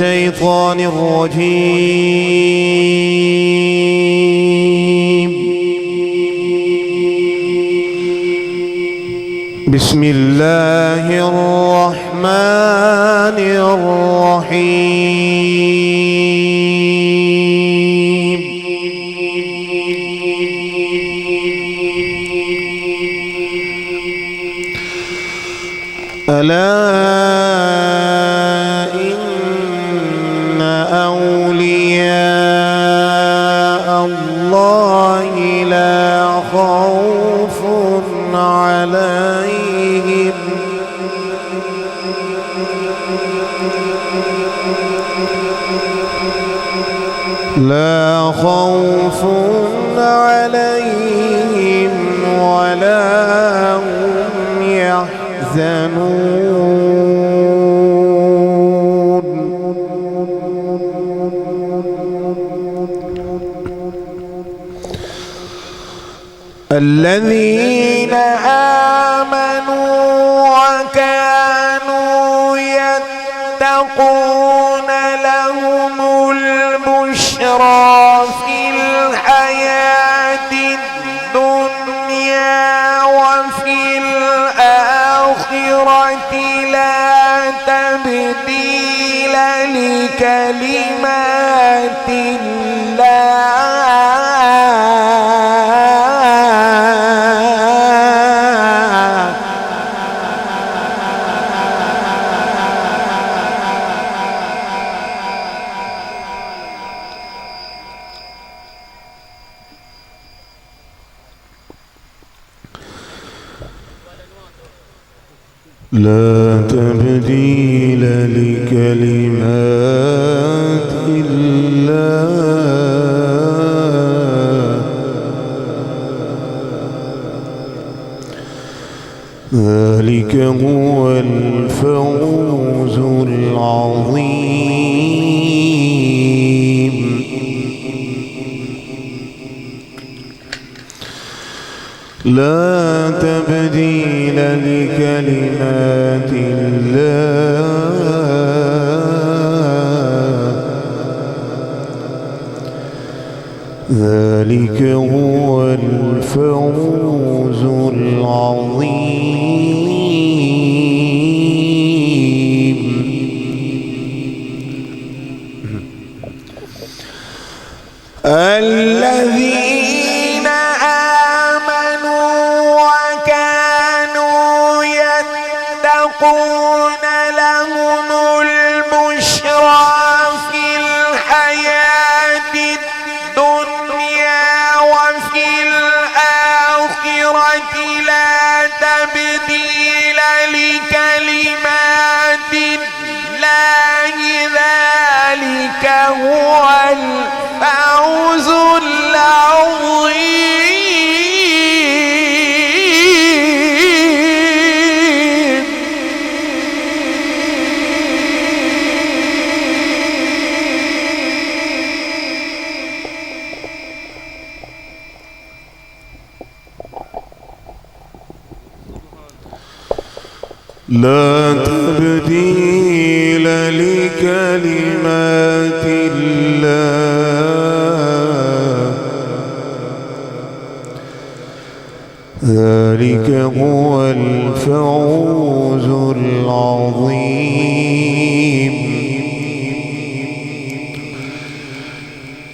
الشيطان الرجيم. بسم الله الرحمن الرحيم. ألا إن أولياء الله لا خوف عليهم ولا هم يحزنون. الذين آمنوا وكانوا يتقون لهم البشرى في الحياة الدنيا وفي الآخرة لا تبديل لكلمات الله لا تبديل لكلمات الله ذلك هو الفوز العظيم. لا تبديل لكلمات الله ذلك هو الفوز العظيم. الذين يتقون لهم البشرى في الحياة الدنيا وفي الآخرة لا تبديل لكلمات الله ذلك هو الفوز العظيم. لا تبديل لكلمات الله ذلك هو الفوز العظيم.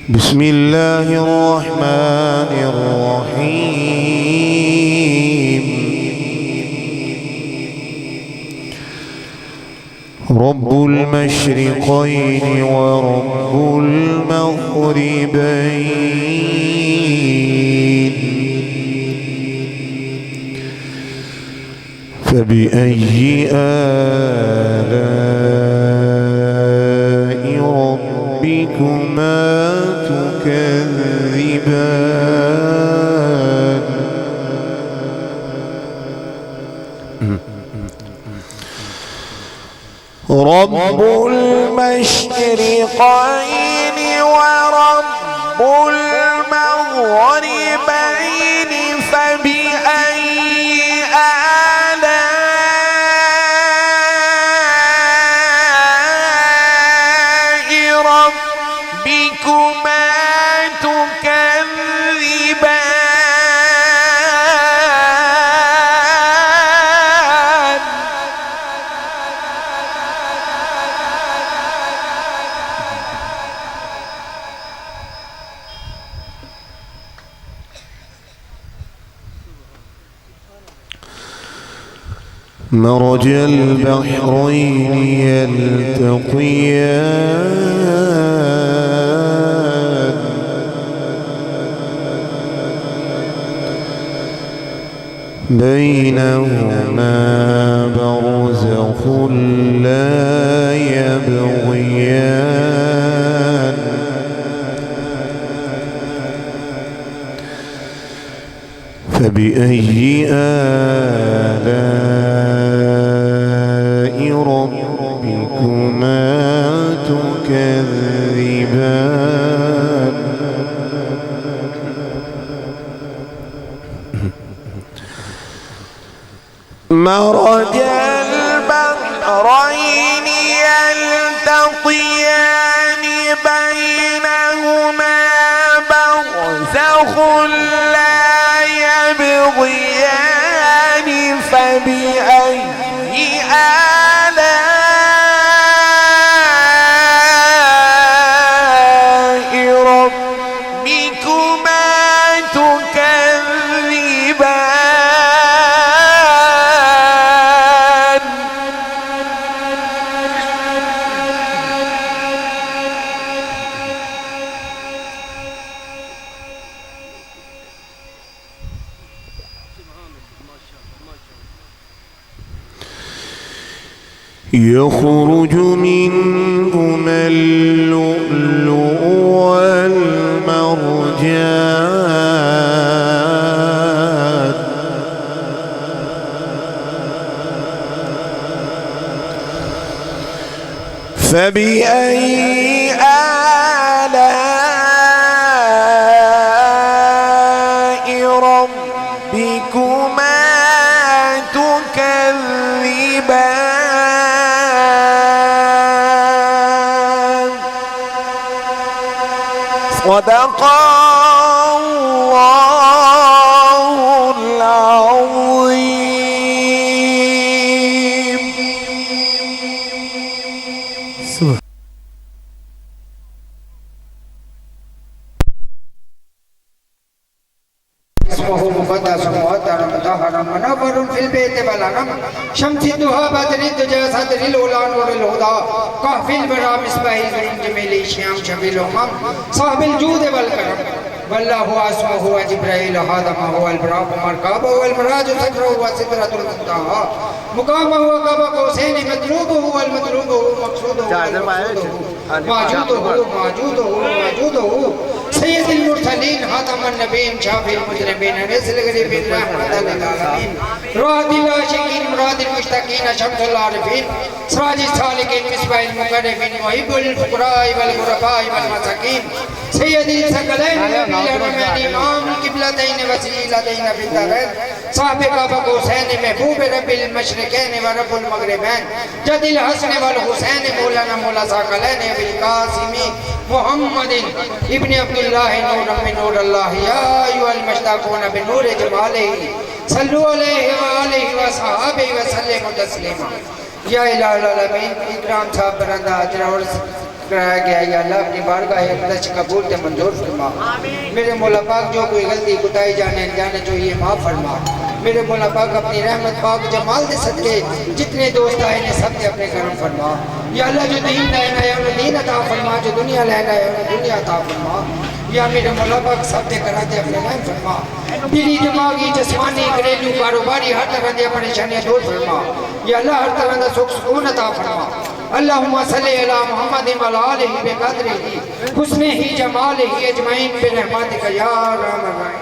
بسم الله الرحمن الرحيم. رب المشرقين ورب المغربين فبأي آلاء ربكما تكذبان. رب المشرقين ورب المغربين فبأي آلاء ربكما تكذبان مرج البحرين يلتقيان بينهما برزخ لا يبغيان فبأي آلاء ربكما تكذبان مرج البحرين يلتقيان بينهما برزخ لا يبغيان فبأي آلاء ربكما تكذبان يخرج منهما اللؤلؤ والمرجان فبأي آلاء ربكما تكذبان صدق الله العظيم. اسمه مقدس مؤثر مطهر منور في البيت والحرم شمس الضحى بدر الدجى صدر الأولى نور الهدى كهف البرى مصباح الظلم جميل الشيام شفيع الأمم صاحب الجود والكرم والله اسمه وجبرائيل هذا ما هو البراق مركبه والمراج سكره وسدرة المنتهى مقامه وقاب قوسين مطلوبه والمطلوب مقصوده موجوده سيد المرسلين خاتم النبيين شافي المجرمين رزق الغريبين رحمة للعالمين راد العاشقين مراد المشتاقين شمس العارفين سراج السالكين مصباح المقربين محب الفقراء والغرباء والمساكين سيد الثقلين والرحمن امام القبلتين وسيلتين في الدارين صاحب قاب قوسين محبوب رب المشرقين ورب المغربين جد الحسن والحسين مولانا مولا ثقلين بالقاسم محمد ابن عبد الله نور من نور الله يا أيها المشتاقون بنور جماله صلوا عليه وآله وصحابه وسلموا تسليما या इलाहीन इकराम साहब बरंदा अजर और कराया गया या अल्लाह अपनी बारगाह अक़दस कबूल ते मंजूर फरमा। मेरे मौला पाक जो कोई गलती कुताई जाने अनजाने जो ये माफ़ फरमा। मेरे मौला पाक अपनी रहमत पाक जमाल दे सदके जितने दोस्त आए ने सब ने अपने करम फरमा। या अल्लाह जो दीन लाना है उन्हें दीन अता फरमा, जो दुनिया लाना है उन्हें दुनिया अता फरमा। या मेरे मौला पाक सब ने कराते अपने नाम फरमा। दिली दिमागी जिस्मानी घरेलू कारोबारी हर तरह की परेशानियां दूर फरमा। या अल्लाह हर तरह का सुख सुकून अता फरमा। अल्लाहुम्मा सल्ली अला मुहम्मद व अला आलिहि बिक़द्रिही हुस्निही जमालिही अजमईन बिरहमतिका या रहमान